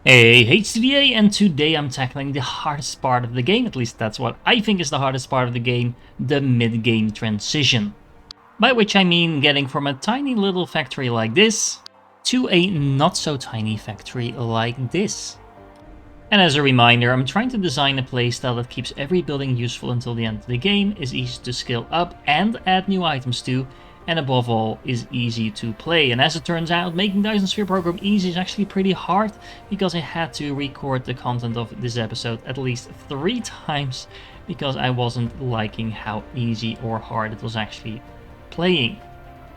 Hey, HCDA, and today I'm tackling the hardest part of the game, at least that's what I think is the hardest part of the game, the mid-game transition. By which I mean getting from a tiny little factory like this to a not so tiny factory like this. And as a reminder, I'm trying to design a playstyle that keeps every building useful until the end of the game, is easy to scale up and add new items to, and above all, is easy to play. And as it turns out, making Dyson Sphere Program easy is actually pretty hard, because I had to record the content of this episode at least 3 times, because I wasn't liking how easy or hard it was actually playing.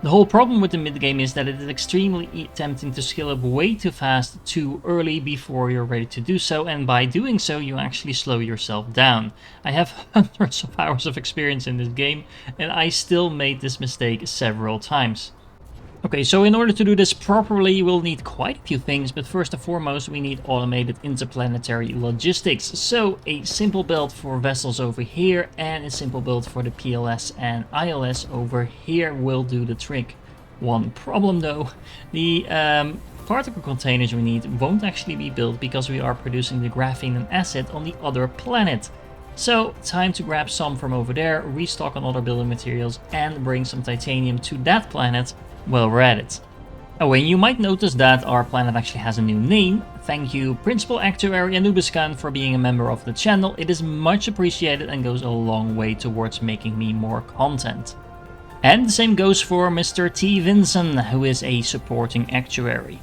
The whole problem with the mid-game is that it is extremely tempting to scale up way too fast, too early before you're ready to do so, and by doing so you actually slow yourself down. I have hundreds of hours of experience in this game, and I still made this mistake several times. Okay, so in order to do this properly, we'll need quite a few things, but first and foremost we need automated interplanetary logistics. So a simple build for vessels over here and a simple build for the PLS and ILS over here will do the trick. One problem though, the particle containers we need won't actually be built because we are producing the graphene and acid on the other planet. So time to grab some from over there, restock on other building materials and bring some titanium to that planet while we're at it. Oh, and you might notice that our planet actually has a new name. Thank you, Principal Actuary Anubiscan, for being a member of the channel. It is much appreciated and goes a long way towards making me more content. And the same goes for Mr. T. Vinson, who is a supporting actuary.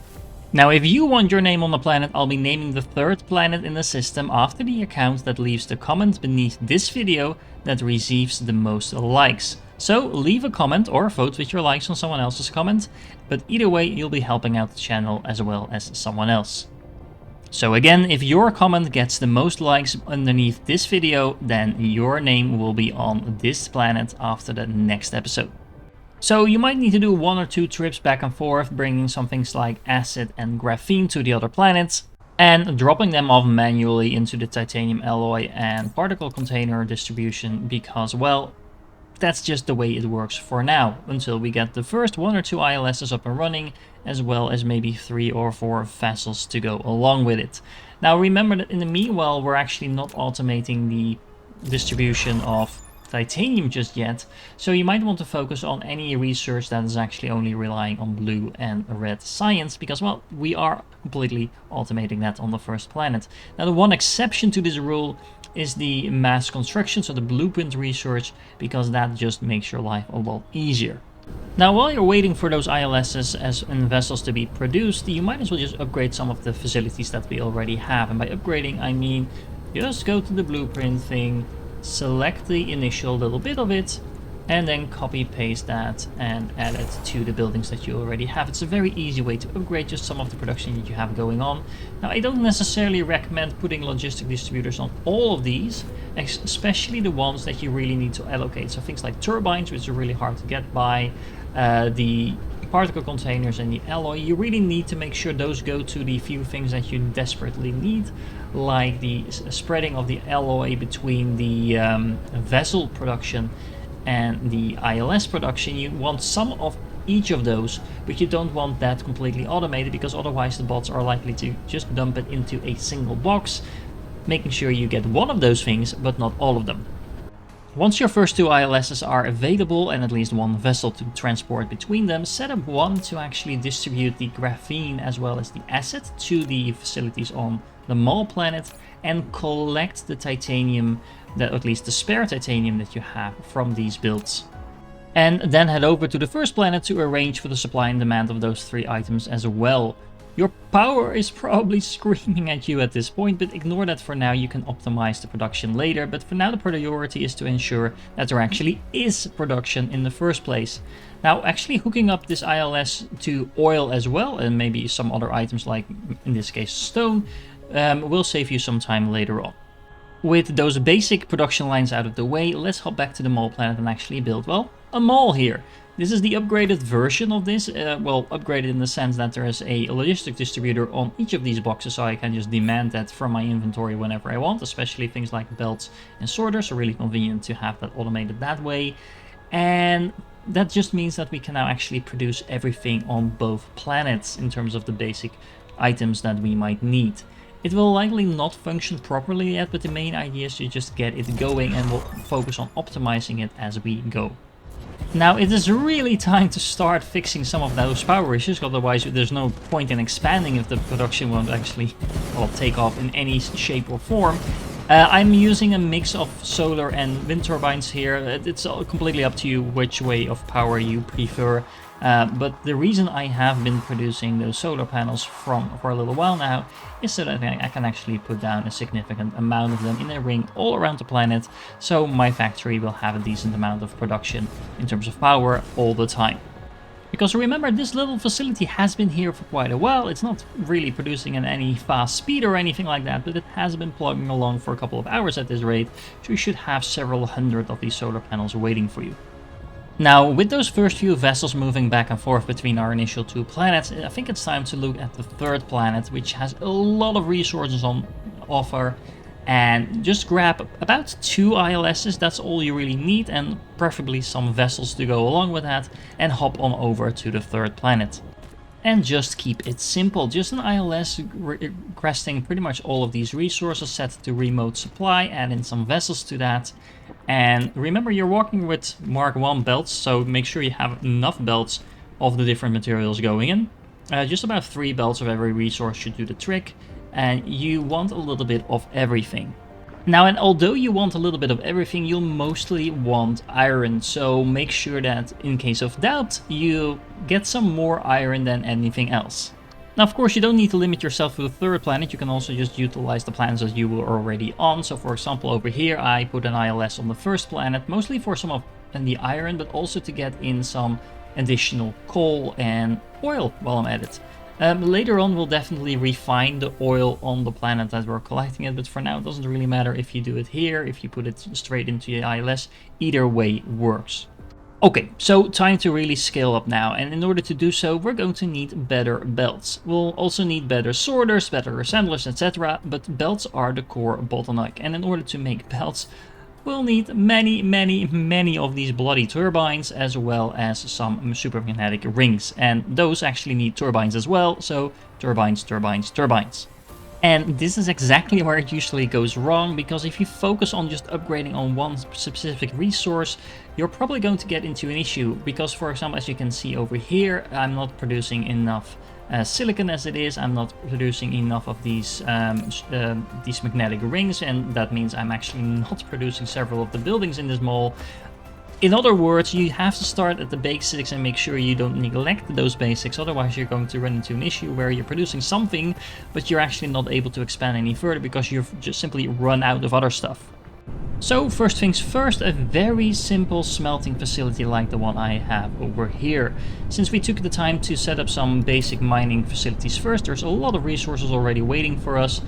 Now, if you want your name on the planet, I'll be naming the 3rd planet in the system after the account that leaves the comment beneath this video that receives the most likes. So leave a comment or vote with your likes on someone else's comment, but either way you'll be helping out the channel as well as someone else. So again, if your comment gets the most likes underneath this video, then your name will be on this planet after the next episode. So you might need to do 1 or 2 trips back and forth, bringing some things like acid and graphene to the other planets, and dropping them off manually into the titanium alloy and particle container distribution because, well, that's just the way it works for now, until we get the first 1 or 2 ILSs up and running, as well as maybe 3 or 4 vessels to go along with it. Now remember that in the meanwhile we're actually not automating the distribution of titanium just yet, so you might want to focus on any research that is actually only relying on blue and red science, because, well, we are completely automating that on the first planet. Now the one exception to this rule is the mass construction, so the blueprint research, because that just makes your life a lot easier. Now while you're waiting for those ILSs and vessels to be produced, you might as well just upgrade some of the facilities that we already have, and by upgrading I mean just go to the blueprint thing, select the initial little bit of it, and then copy paste that and add it to the buildings that you already have. It's a very easy way to upgrade just some of the production that you have going on. Now I don't necessarily recommend putting logistic distributors on all of these, especially the ones that you really need to allocate. So things like turbines, which are really hard to get by, the particle containers and the alloy, you really need to make sure those go to the few things that you desperately need, like the spreading of the alloy between the vessel production and the ILS production. You want some of each of those, but you don't want that completely automated, because otherwise the bots are likely to just dump it into a single box, making sure you get one of those things but not all of them. Once your first 2 ILSs are available and at least 1 vessel to transport between them, set up 1 to actually distribute the graphene as well as the acid to the facilities on the Mall planet, and collect the titanium, that at least the spare titanium that you have from these builds. And then head over to the first planet to arrange for the supply and demand of those 3 items as well. Your power is probably screaming at you at this point, but ignore that for now. You can optimize the production later, but for now the priority is to ensure that there actually is production in the first place. Now actually hooking up this ILS to oil as well, and maybe some other items like in this case stone, will save you some time later on. With those basic production lines out of the way, let's hop back to the mall planet and actually build, well, a mall here. This is the upgraded version of this, well, upgraded in the sense that there is a logistic distributor on each of these boxes, so I can just demand that from my inventory whenever I want, especially things like belts and sorters are really convenient to have that automated that way. And that just means that we can now actually produce everything on both planets in terms of the basic items that we might need. It will likely not function properly yet, but the main idea is to just get it going, and we'll focus on optimizing it as we go. Now it is really time to start fixing some of those power issues, otherwise there's no point in expanding if the production won't actually, well, take off in any shape or form. I'm using a mix of solar and wind turbines here. It's completely up to you which way of power you prefer. But the reason I have been producing those solar panels for a little while now is so that I can actually put down a significant amount of them in a ring all around the planet, so my factory will have a decent amount of production in terms of power all the time. Because remember, this little facility has been here for quite a while. It's not really producing at any fast speed or anything like that, but it has been plugging along for a couple of hours at this rate, so you should have several hundred of these solar panels waiting for you. Now, with those first few vessels moving back and forth between our initial 2 planets, I think it's time to look at the 3rd planet, which has a lot of resources on offer. And just grab about 2 ILSs, that's all you really need, and preferably some vessels to go along with that, and hop on over to the 3rd planet. And just keep it simple, just an ILS requesting pretty much all of these resources, set to remote supply, add in some vessels to that. And remember, you're working with Mark 1 belts, so make sure you have enough belts of the different materials going in. Just about 3 belts of every resource should do the trick. And you want a little bit of everything. Now, and although you want a little bit of everything, you'll mostly want iron, so make sure that in case of doubt, you get some more iron than anything else. Now, of course, you don't need to limit yourself to the 3rd planet, you can also just utilize the planets that you were already on. So for example, over here, I put an ILS on the 1st planet, mostly for some of the iron, but also to get in some additional coal and oil while I'm at it. Later on, we'll definitely refine the oil on the planet that we're collecting it, but for now it doesn't really matter if you do it here, if you put it straight into the ILS, either way works. Okay, so time to really scale up now, and in order to do so, we're going to need better belts. We'll also need better sorters, better assemblers, etc., but belts are the core bottleneck, and in order to make belts, we'll need many of these bloody turbines, as well as some supermagnetic rings. And those actually need turbines as well, so turbines. And this is exactly where it usually goes wrong, because if you focus on just upgrading on one specific resource, you're probably going to get into an issue. Because, for example, as you can see over here, I'm not producing enough silicon as it is. I'm not producing enough of these magnetic rings, and that means I'm actually not producing several of the buildings in this mall. In other words, you have to start at the basics and make sure you don't neglect those basics, otherwise you're going to run into an issue where you're producing something, but you're actually not able to expand any further because you've just simply run out of other stuff. So first things first, a very simple smelting facility like the one I have over here. Since we took the time to set up some basic mining facilities first, there's a lot of resources already waiting for us,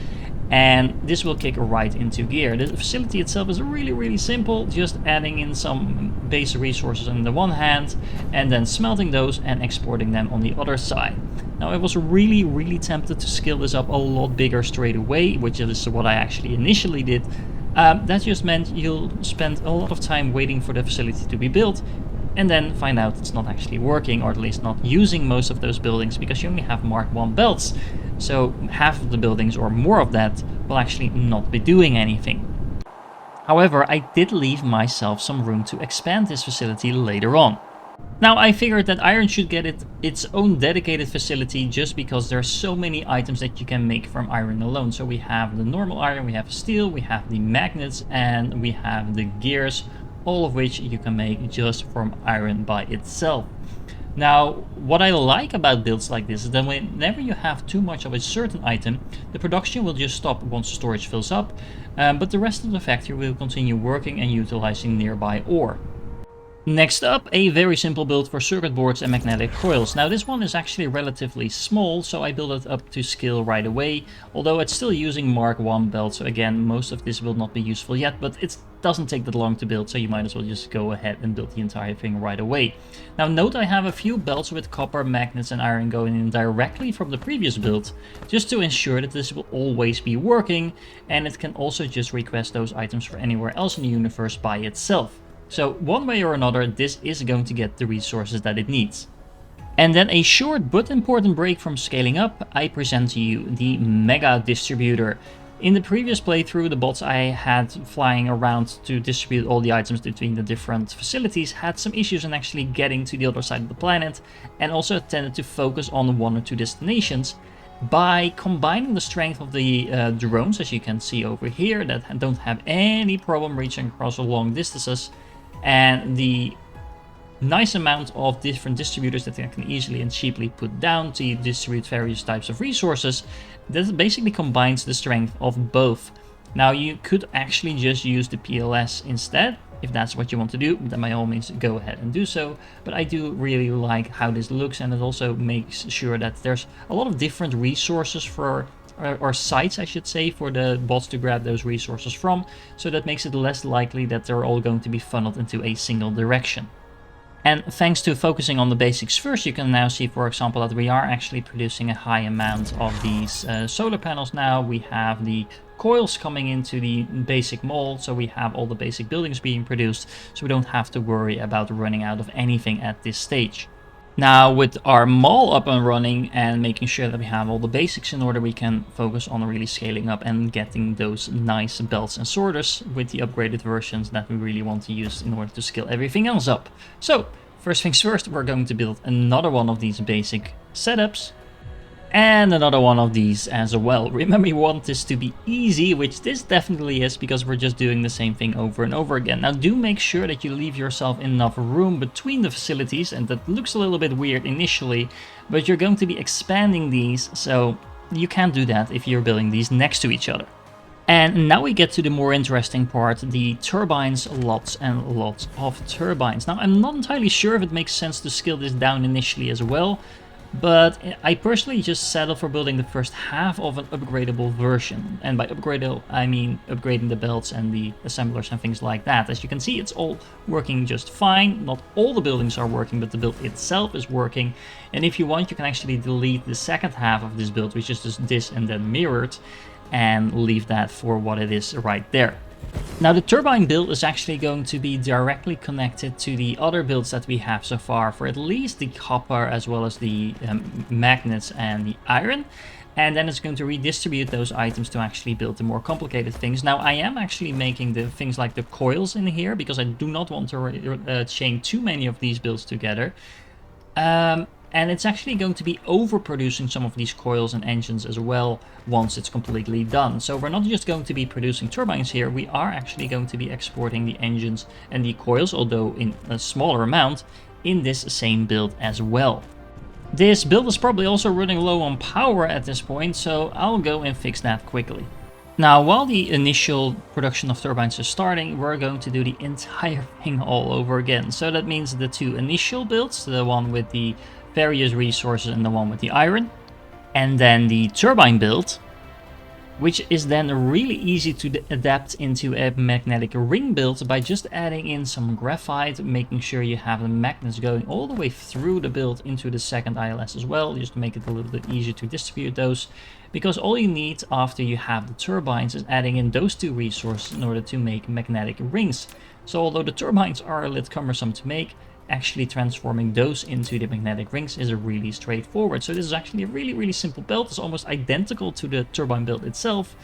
and this will kick right into gear. The facility itself is really simple, just adding in some base resources on the one hand, and then smelting those and exporting them on the other side. Now I was really tempted to scale this up a lot bigger straight away, which is what I actually initially did. That just meant you'll spend a lot of time waiting for the facility to be built, and then find out it's not actually working, or at least not using most of those buildings, because you only have Mark 1 belts. So half of the buildings or more of that will actually not be doing anything. However, I did leave myself some room to expand this facility later on. Now I figured that iron should get its own dedicated facility, just because there are so many items that you can make from iron alone. So we have the normal iron, we have steel, we have the magnets, and we have the gears, all of which you can make just from iron by itself. Now, what I like about builds like this is that whenever you have too much of a certain item, the production will just stop once the storage fills up, but the rest of the factory will continue working and utilizing nearby ore. Next up, a very simple build for circuit boards and magnetic coils. Now this one is actually relatively small, so I built it up to scale right away, although it's still using Mark 1 belts, so again, most of this will not be useful yet, but it doesn't take that long to build, so you might as well just go ahead and build the entire thing right away. Now note I have a few belts with copper, magnets and iron going in directly from the previous build, just to ensure that this will always be working, and it can also just request those items for anywhere else in the universe by itself. So one way or another, this is going to get the resources that it needs. And then a short but important break from scaling up, I present to you the Mega Distributor. In the previous playthrough, the bots I had flying around to distribute all the items between the different facilities had some issues in actually getting to the other side of the planet, and also tended to focus on one or two destinations. By combining the strength of the drones, as you can see over here, that don't have any problem reaching across long distances, and the nice amount of different distributors that I can easily and cheaply put down to distribute various types of resources, that basically combines the strength of both. Now you could actually just use the PLS instead. If that's what you want to do, then by all means go ahead and do so. But I do really like how this looks, and it also makes sure that there's a lot of different resources for, or sites I should say, for the bots to grab those resources from. So that makes it less likely that they're all going to be funneled into a single direction. And thanks to focusing on the basics first, you can now see, for example, that we are actually producing a high amount of these solar panels now. We have the coils coming into the basic mold, so we have all the basic buildings being produced, so we don't have to worry about running out of anything at this stage. Now, with our mall up and running and making sure that we have all the basics in order, we can focus on really scaling up and getting those nice belts and sorters with the upgraded versions that we really want to use in order to scale everything else up. So, first things first, we're going to build another one of these basic setups. And another one of these as well. Remember, you want this to be easy, which this definitely is, because we're just doing the same thing over and over again. Now do make sure that you leave yourself enough room between the facilities, and that looks a little bit weird initially, but you're going to be expanding these, so you can't do that if you're building these next to each other. And now we get to the more interesting part, the turbines, lots and lots of turbines. Now I'm not entirely sure if it makes sense to scale this down initially as well, but I personally just settle for building the first half of an upgradable version. And by upgradable, I mean upgrading the belts and the assemblers and things like that. As you can see, it's all working just fine. Not all the buildings are working, but the build itself is working. And if you want, you can actually delete the second half of this build, which is just this and then mirrored, and leave that for what it is right there. Now the turbine build is actually going to be directly connected to the other builds that we have so far, for at least the copper as well as the magnets and the iron. And then it's going to redistribute those items to actually build the more complicated things. Now I am actually making the things like the coils in here, because I do not want to chain too many of these builds together. And it's actually going to be overproducing some of these coils and engines as well once it's completely done. So we're not just going to be producing turbines here, we are actually going to be exporting the engines and the coils, although in a smaller amount, in this same build as well. This build is probably also running low on power at this point, so I'll go and fix that quickly. Now, while the initial production of turbines is starting, we're going to do the entire thing all over again. So that means the two initial builds, the one with the various resources and the one with the iron, and then the turbine build, which is then really easy to adapt into a magnetic ring build by just adding in some graphite, making sure you have the magnets going all the way through the build into the second ILS as well, just to make it a little bit easier to distribute those, because all you need after you have the turbines is adding in those two resources in order to make magnetic rings. So although the turbines are a little cumbersome to make, actually transforming those into the magnetic rings is really straightforward. So this is actually a really simple build. It's almost identical to the turbine build itself,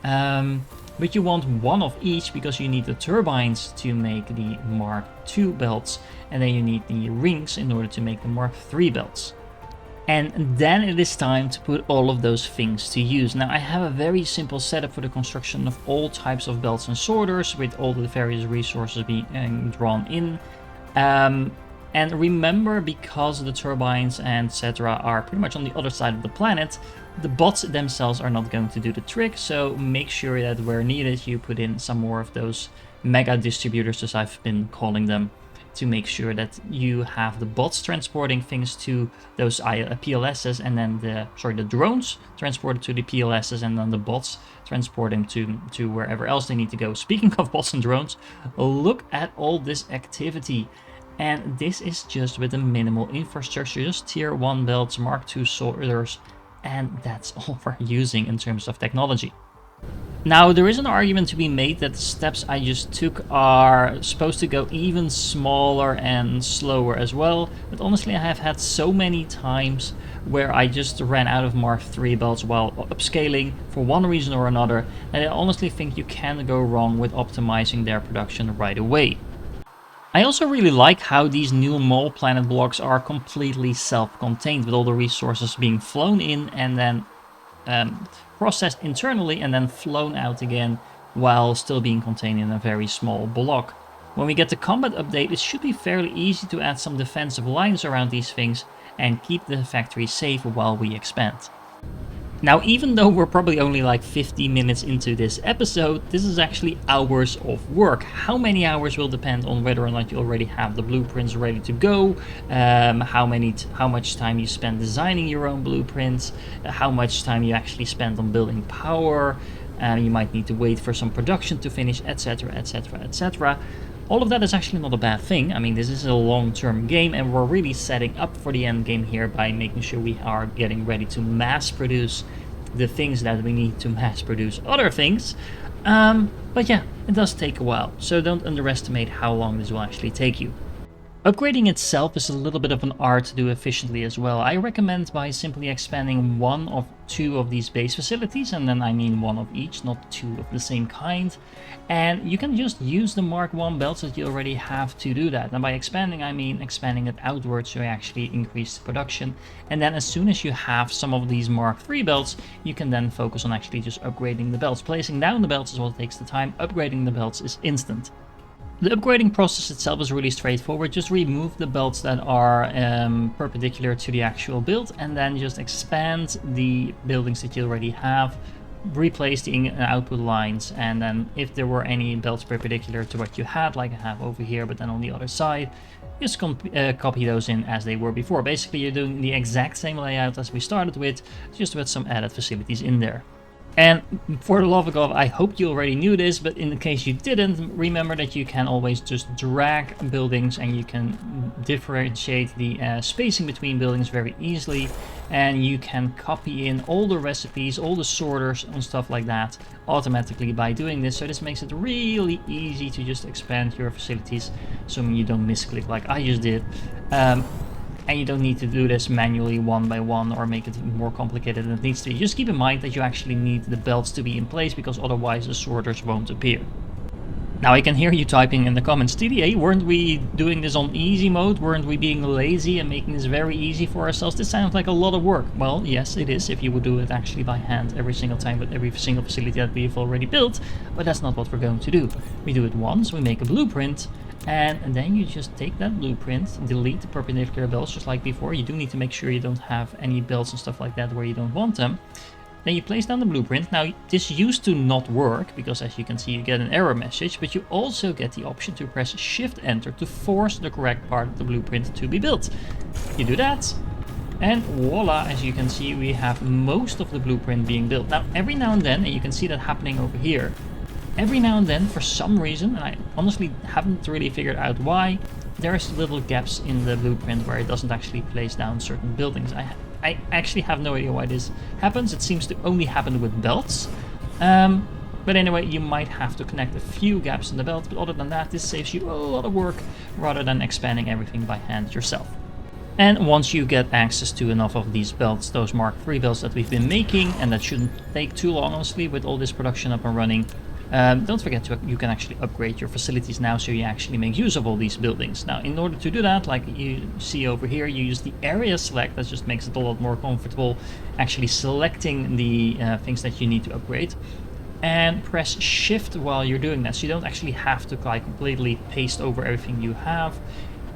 but you want one of each because you need the turbines to make the Mark II belts, and then you need the rings in order to make the Mark III belts. And then it is time to put all of those things to use. Now I have a very simple setup for the construction of all types of belts and sorters, with all the various resources being drawn in. And remember, because the turbines and etc. are pretty much on the other side of the planet, the bots themselves are not going to do the trick, so make sure that where needed you put in some more of those mega distributors, as I've been calling them, to make sure that you have the bots transporting things to those PLSs, and then the drones transported to the PLSs, and then the bots transporting to wherever else they need to go. Speaking of bots and drones, look at all this activity. And this is just with a minimal infrastructure, just tier 1 belts, Mark II sorters, and that's all we're using in terms of technology. Now, there is an argument to be made that the steps I just took are supposed to go even smaller and slower as well, but honestly I have had so many times where I just ran out of Mark III belts while upscaling for one reason or another, and I honestly think you can go wrong with optimizing their production right away. I also really like how these new mole planet blocks are completely self-contained, with all the resources being flown in and then processed internally and then flown out again while still being contained in a very small block. When we get the combat update, it should be fairly easy to add some defensive lines around these things and keep the factory safe while we expand. Now, even though we're probably only like 50 minutes into this episode, this is actually hours of work. How many hours will depend on whether or not you already have the blueprints ready to go, how much time you spend designing your own blueprints, how much time you actually spend on building power, you might need to wait for some production to finish, etc, etc, etc. All of that is actually not a bad thing. I mean, this is a long-term game and we're really setting up for the end game here by making sure we are getting ready to mass produce the things that we need to mass produce other things. But yeah, it does take a while, so don't underestimate how long this will actually take you. Upgrading itself is a little bit of an art to do efficiently as well. I recommend by simply expanding one of two of these base facilities, and then I mean one of each, not two of the same kind. And you can just use the Mark I belts that you already have to do that. And by expanding, I mean expanding it outwards so you actually increase production. And then as soon as you have some of these Mark III belts, you can then focus on actually just upgrading the belts. Placing down the belts is what takes the time, upgrading the belts is instant. The upgrading process itself is really straightforward. Just remove the belts that are perpendicular to the actual build and then just expand the buildings that you already have, replace the in and output lines, and then if there were any belts perpendicular to what you had, like I have over here but then on the other side, just copy those in as they were before. Basically you're doing the exact same layout as we started with, just with some added facilities in there. And for the love of God, I hope you already knew this, but in the case you didn't, remember that you can always just drag buildings and you can differentiate the spacing between buildings very easily, and you can copy in all the recipes, all the sorters and stuff like that automatically by doing this. So this makes it really easy to just expand your facilities, assuming you don't misclick like I just did. And you don't need to do this manually one by one or make it more complicated than it needs to be. Just keep in mind that you actually need the belts to be in place, because otherwise the sorters won't appear. Now I can hear you typing in the comments, TDA, weren't we doing this on easy mode? Weren't we being lazy and making this very easy for ourselves? This sounds like a lot of work. Well, yes, it is if you would do it actually by hand every single time with every single facility that we've already built, but that's not what we're going to do. We do it once, we make a blueprint, and then you just take that blueprint, delete the perpendicular belts just like before. You do need to make sure you don't have any belts and stuff like that where you don't want them. Then you place down the blueprint. Now this used to not work because, as you can see, you get an error message, but you also get the option to press Shift Enter to force the correct part of the blueprint to be built. You do that, and voila, as you can see, we have most of the blueprint being built. Now every now and then, and you can see that happening over here, every now and then, for some reason, and I honestly haven't really figured out why, there's little gaps in the blueprint where it doesn't actually place down certain buildings. I actually have no idea why this happens. It seems to only happen with belts. But anyway, you might have to connect a few gaps in the belt, but other than that, this saves you a lot of work rather than expanding everything by hand yourself. And once you get access to enough of these belts, those Mark III belts that we've been making, and that shouldn't take too long, honestly, with all this production up and running, don't forget you can actually upgrade your facilities now, so you actually make use of all these buildings. Now in order to do that, like you see over here, you use the area select. That just makes it a lot more comfortable actually selecting the things that you need to upgrade, and press Shift while you're doing that, so you don't actually have to like completely paste over everything you have.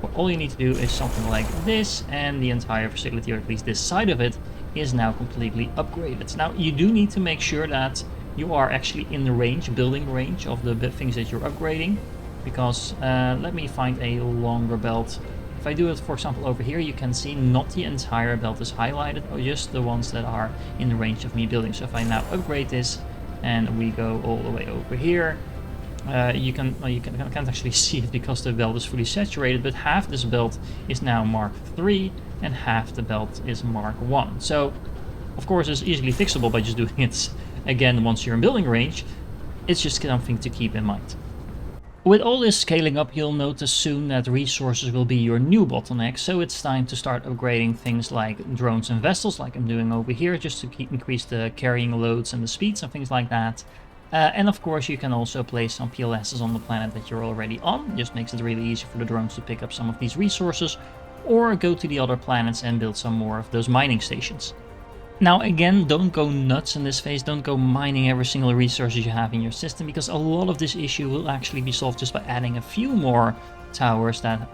But all you need to do is something like this, and the entire facility, or at least this side of it, is now completely upgraded. Now you do need to make sure that you are actually in the range, building range of the things that you're upgrading, because let me find a longer belt. If I do it, for example, over here, you can see not the entire belt is highlighted, or just the ones that are in the range of me building. So if I now upgrade this and we go all the way over here, you can't actually see it because the belt is fully saturated, but half this belt is now Mark III and half the belt is Mark I. So of course it's easily fixable by just doing it again once you're in building range, It's just something to keep in mind. With all this scaling up, you'll notice soon that resources will be your new bottleneck, so it's time to start upgrading things like drones and vessels, like I'm doing over here, just to increase the carrying loads and the speeds and things like that. And of course, you can also place some PLSs on the planet that you're already on. It just makes it really easy for the drones to pick up some of these resources, or go to the other planets and build some more of those mining stations. Now again, don't go nuts in this phase, don't go mining every single resource you have in your system, because a lot of this issue will actually be solved just by adding a few more towers that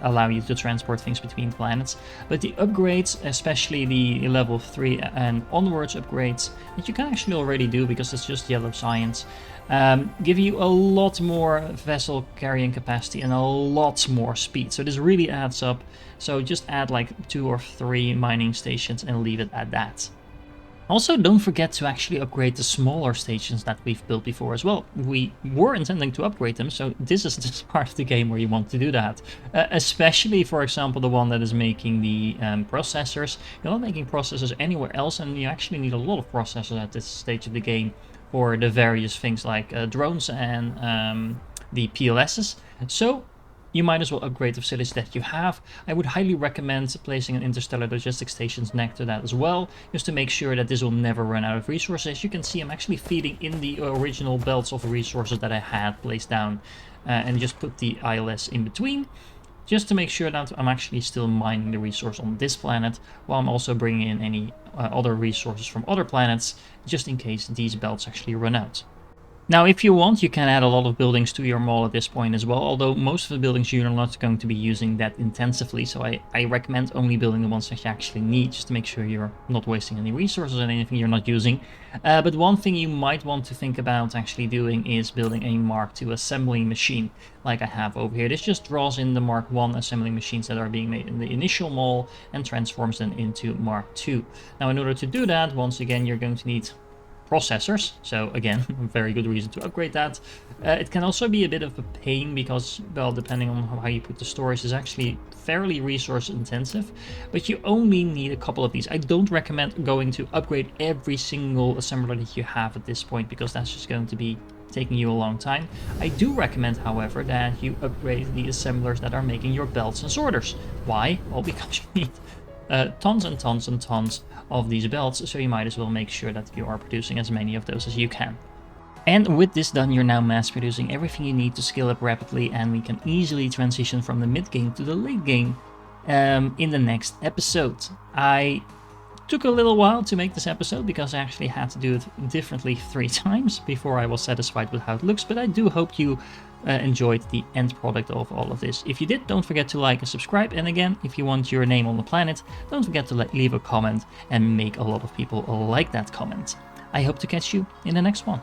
allow you to transport things between planets. But the upgrades, especially the level 3 and onwards upgrades, that you can actually already do because it's just yellow science, give you a lot more vessel carrying capacity and a lot more speed. So this really adds up. So just add like 2 or 3 mining stations and leave it at that. Also, don't forget to actually upgrade the smaller stations that we've built before as well. We were intending to upgrade them, so this is just part of the game where you want to do that. Especially, for example, the one that is making the processors. You're not making processors anywhere else, and you actually need a lot of processors at this stage of the game for the various things like drones and the PLSs. So you might as well upgrade the facilities that you have. I would highly recommend placing an interstellar logistics stations next to that as well, just to make sure that this will never run out of resources. As you can see, I'm actually feeding in the original belts of resources that I had placed down, and just put the ILS in between, just to make sure that I'm actually still mining the resource on this planet, while I'm also bringing in any other resources from other planets, just in case these belts actually run out. Now, if you want, you can add a lot of buildings to your mall at this point as well, although most of the buildings you're not going to be using that intensively, so I recommend only building the ones that you actually need, just to make sure you're not wasting any resources on anything you're not using. But one thing you might want to think about actually doing is building a Mark II assembling machine, like I have over here. This just draws in the Mark I assembling machines that are being made in the initial mall and transforms them into Mark II. Now, in order to do that, once again, you're going to need processors, so again, a very good reason to upgrade that. It can also be a bit of a pain because, well, depending on how you put the storage, is actually fairly resource intensive, but you only need a couple of these. I don't recommend going to upgrade every single assembler that you have at this point, because that's just going to be taking you a long time. I do recommend, however, that you upgrade the assemblers that are making your belts and sorters. Why? Well, because you need tons and tons and tons of these belts, so you might as well make sure that you are producing as many of those as you can. And with this done, you're now mass producing everything you need to scale up rapidly, and we can easily transition from the mid game to the late game in the next episode. I took a little while to make this episode because I actually had to do it differently 3 times before I was satisfied with how it looks, but I do hope you enjoyed the end product of all of this. If you did, don't forget to like and subscribe, and again, if you want your name on the planet, don't forget to leave a comment and make a lot of people like that comment. I hope to catch you in the next one.